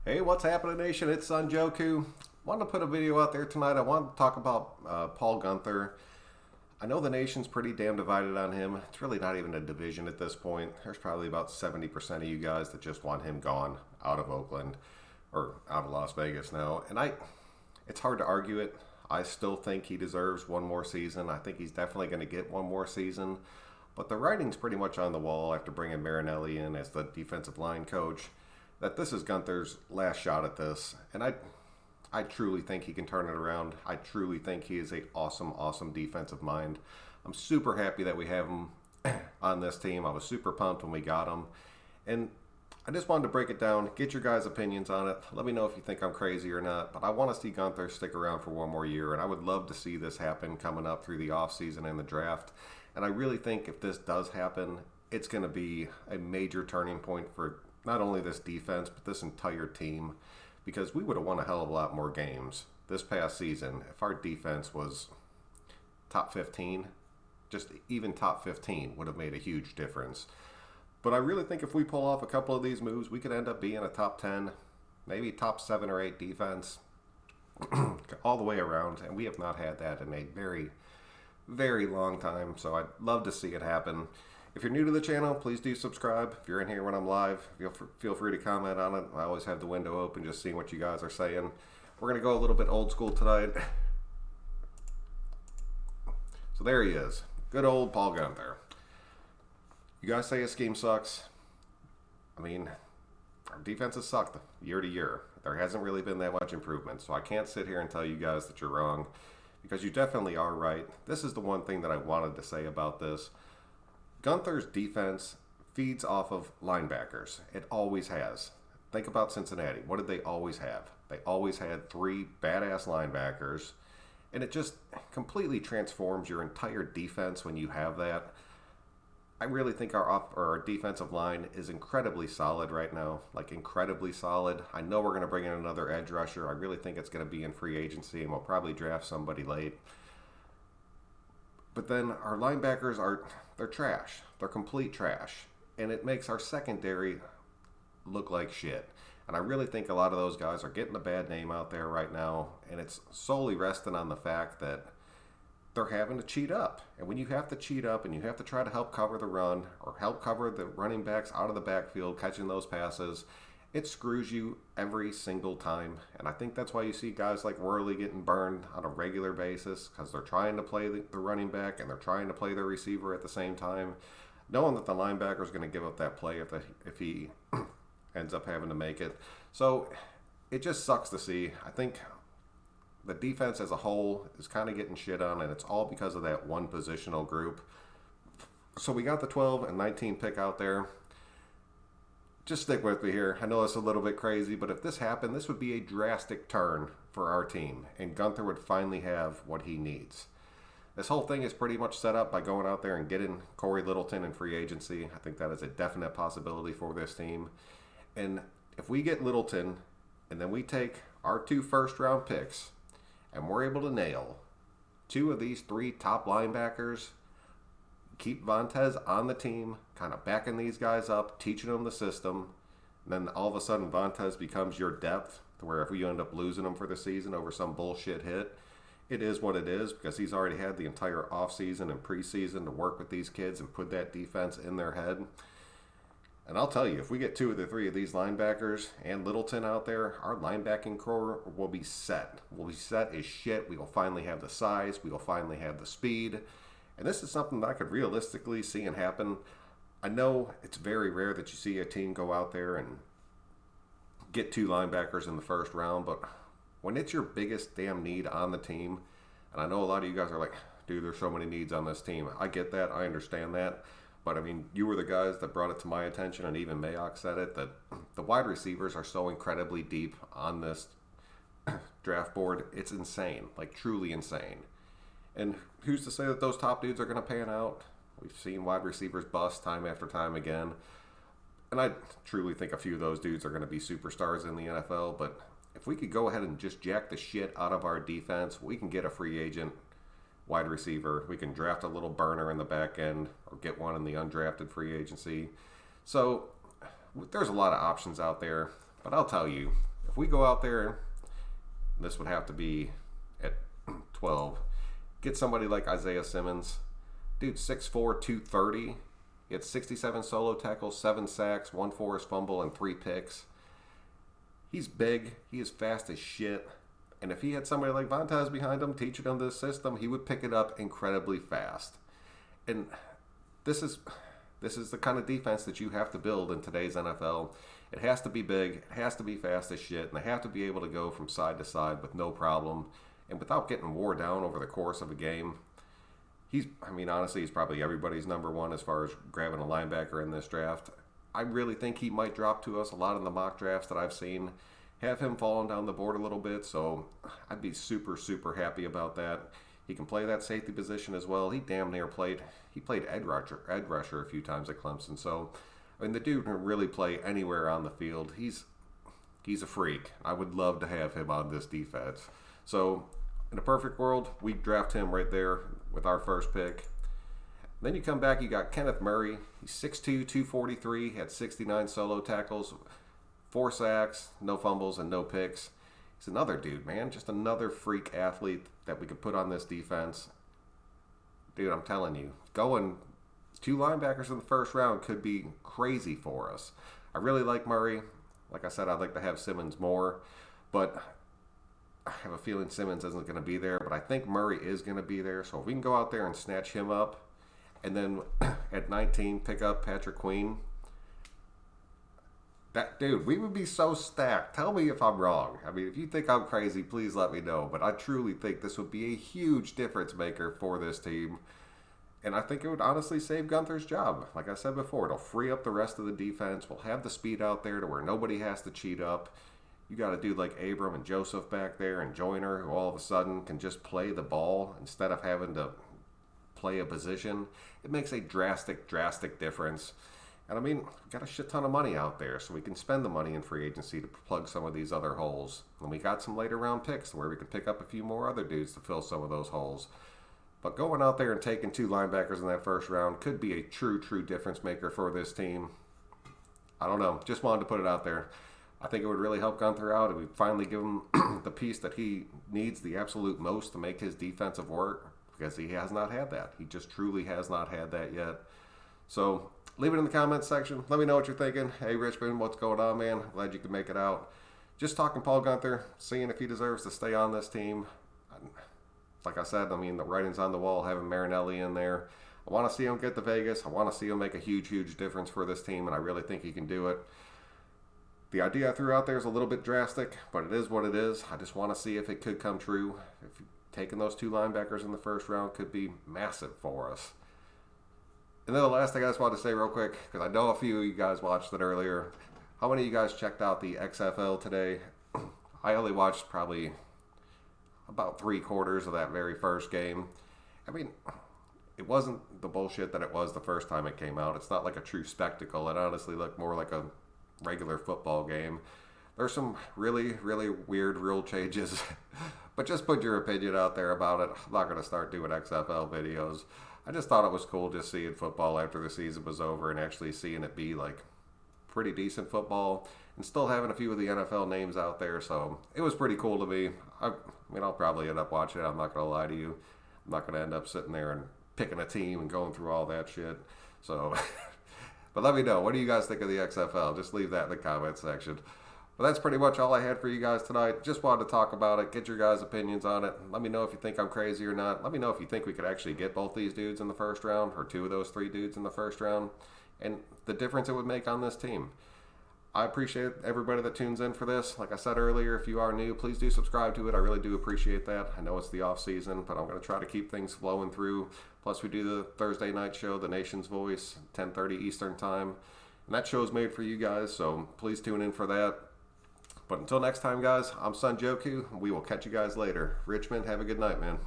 Hey, what's happening, Nation? It's Joku. Wanted to put a video out there tonight. I wanted to talk about Paul Guenther. I know the nation's pretty damn divided on him. It's really not even a division at this point. There's probably about 70% of you guys that just want him gone out of Oakland or out of Las Vegas now. It's hard to argue it. I still think he deserves one more season. I think he's definitely going to get one more season. But the writing's pretty much on the wall after bringing Marinelli in as the defensive line coach that this is Gunther's last shot at this. And I truly think he can turn it around. I truly think he is a awesome defensive mind. I'm super happy that we have him on this team. I was super pumped when we got him. And I just wanted to break it down, get your guys' opinions on it. Let me know if you think I'm crazy or not. But I want to see Gunther stick around for one more year. And I would love to see this happen coming up through the offseason and the draft. And I really think if this does happen, it's going to be a major turning point for not only this defense, but this entire team. Because we would have won a hell of a lot more games this past season if our defense was top 15. Just even top 15 would have made a huge difference. But I really think if we pull off a couple of these moves, we could end up being a top 10, maybe top 7 or 8 defense all the way around. And we have not had that in a very long time. So I'd love to see it happen. If you're new to the channel, please do subscribe. If you're in here when I'm live, feel free to comment on it. I always have the window open just seeing what you guys are saying. We're going to go a little bit old school tonight. So there he is. Good old Paul Guenther. You guys say his scheme sucks. I mean, our defense has sucked year to year. There hasn't really been that much improvement. So I can't sit here and tell you guys that you're wrong, because you definitely are right. This is the one thing that I wanted to say about this. Gunther's defense feeds off of linebackers. It always has. Think about Cincinnati. What did they always have? They always had 3 badass linebackers, and it just completely transforms your entire defense when you have that. I really think our defensive line is incredibly solid right now, like incredibly solid. I know we're going to bring in another edge rusher. I really think it's going to be in free agency, and we'll probably draft somebody late. But then our linebackers they're trash. They're complete trash. And it makes our secondary look like shit. And I really think a lot of those guys are getting a bad name out there right now. And it's solely resting on the fact that they're having to cheat up. And when you have to cheat up and you have to try to help cover the run or help cover the running backs out of the backfield catching those passes, it screws you every single time. And I think that's why you see guys like Worley getting burned on a regular basis, because they're trying to play the running back and they're trying to play their receiver at the same time, knowing that the linebacker is going to give up that play if he ends up having to make it. So it just sucks to see. I think the defense as a whole is kind of getting shit on, and it's all because of that one positional group. So we got the 12 and 19 pick out there. Just stick with me here. I know it's a little bit crazy, but if this happened, this would be a drastic turn for our team, and Gunther would finally have what he needs. This whole thing is pretty much set up by going out there and getting Corey Littleton in free agency. I think that is a definite possibility for this team. And if we get Littleton, and then we take our 2 first-round picks, and we're able to nail 2 of these 3 top linebackers, keep Vontez on the team, kind of backing these guys up, teaching them the system, and then all of a sudden Vontez becomes your depth, to where if we end up losing him for the season over some bullshit hit, it is what it is, because he's already had the entire offseason and preseason to work with these kids and put that defense in their head. And I'll tell you, if we get 2 of the 3 of these linebackers and Littleton out there, our linebacking core will be set. We'll be set as shit. We will finally have the size. We will finally have the speed. And this is something that I could realistically see and happen. I know it's very rare that you see a team go out there and get 2 linebackers in the first round, but when it's your biggest damn need on the team, and I know a lot of you guys are like, dude, there's so many needs on this team. I get that. I understand that. But, I mean, you were the guys that brought it to my attention, and even Mayock said it, that the wide receivers are so incredibly deep on this draft board. It's insane, like truly insane. And who's to say that those top dudes are going to pan out? We've seen wide receivers bust time after time again. And I truly think a few of those dudes are going to be superstars in the NFL. But if we could go ahead and just jack the shit out of our defense, we can get a free agent wide receiver. We can draft a little burner in the back end or get one in the undrafted free agency. So there's a lot of options out there. But I'll tell you, if we go out there, this would have to be at 12, get somebody like Isaiah Simmons. Dude, 6'4", 230. He had 67 solo tackles, 7 sacks, 1 forced fumble, and 3 picks. He's big. He is fast as shit. And if he had somebody like Guenther behind him teaching him this system, he would pick it up incredibly fast. And this is the kind of defense that you have to build in today's NFL. It has to be big. It has to be fast as shit. And they have to be able to go from side to side with no problem and without getting wore down over the course of a game. Honestly, he's probably everybody's number one as far as grabbing a linebacker in this draft. I really think he might drop to us a lot in the mock drafts that I've seen. Have him falling down the board a little bit, so I'd be super, super happy about that. He can play that safety position as well. He damn near played edge rusher a few times at Clemson. So, the dude can really play anywhere on the field. He's a freak. I would love to have him on this defense. So, in a perfect world, we draft him right there with our first pick. Then you come back, you got Kenneth Murray. He's 6'2", 243, had 69 solo tackles, 4 sacks, no fumbles, and no picks. He's another dude, man. Just another freak athlete that we could put on this defense. Dude, I'm telling you, going 2 linebackers in the first round could be crazy for us. I really like Murray. Like I said, I'd like to have Simmons more, but I have a feeling Simmons isn't going to be there, but I think Murray is going to be there. So if we can go out there and snatch him up, and then at 19 pick up Patrick Queen, dude, we would be so stacked. Tell me if I'm wrong. If you think I'm crazy, please let me know. But I truly think this would be a huge difference maker for this team. And I think it would honestly save Gunther's job. Like I said before, it'll free up the rest of the defense. We'll have the speed out there to where nobody has to cheat up. You got a dude like Abram and Joseph back there and Joyner who all of a sudden can just play the ball instead of having to play a position. It makes a drastic difference. And we've got a shit ton of money out there, so we can spend the money in free agency to plug some of these other holes. And we got some later round picks where we can pick up a few more other dudes to fill some of those holes. But going out there and taking 2 linebackers in that first round could be a true difference maker for this team. I don't know. Just wanted to put it out there. I think it would really help Gunther out. It would finally give him the piece that he needs the absolute most to make his defensive work, because he has not had that. He just truly has not had that yet. So leave it in the comments section. Let me know what you're thinking. Hey, Richmond, what's going on, man? Glad you could make it out. Just talking Paul Guenther, seeing if he deserves to stay on this team. Like I said, the writing's on the wall, having Marinelli in there. I want to see him get to Vegas. I want to see him make a huge difference for this team, and I really think he can do it. The idea I threw out there is a little bit drastic, but it is what it is. I just want to see if it could come true. If taking those 2 linebackers in the first round could be massive for us. And then the last thing I just wanted to say real quick, because I know a few of you guys watched it earlier. How many of you guys checked out the XFL today? I only watched probably about 3/4 of that very first game. It wasn't the bullshit that it was the first time it came out. It's not like a true spectacle. It honestly looked more like a regular football game. There's some really weird rule changes, but just put your opinion out there about it. I'm not going to start doing XFL videos. I just thought it was cool just seeing football after the season was over and actually seeing it be like pretty decent football and still having a few of the NFL names out there. So it was pretty cool to me. I'll probably end up watching it. I'm not going to lie to you. I'm not going to end up sitting there and picking a team and going through all that shit. So, but let me know. What do you guys think of the XFL? Just leave that in the comment section. But that's pretty much all I had for you guys tonight. Just wanted to talk about it, get your guys' opinions on it. Let me know if you think I'm crazy or not. Let me know if you think we could actually get both these dudes in the first round, or 2 of those 3 dudes in the first round, and the difference it would make on this team. I appreciate everybody that tunes in for this. Like I said earlier, if you are new, please do subscribe to it. I really do appreciate that. I know it's the off season, but I'm going to try to keep things flowing through. Plus, we do the Thursday night show, The Nation's Voice, 10:30 Eastern Time. And that show's made for you guys, so please tune in for that. But until next time, guys, I'm Sun Joku. We will catch you guys later. Richmond, have a good night, man.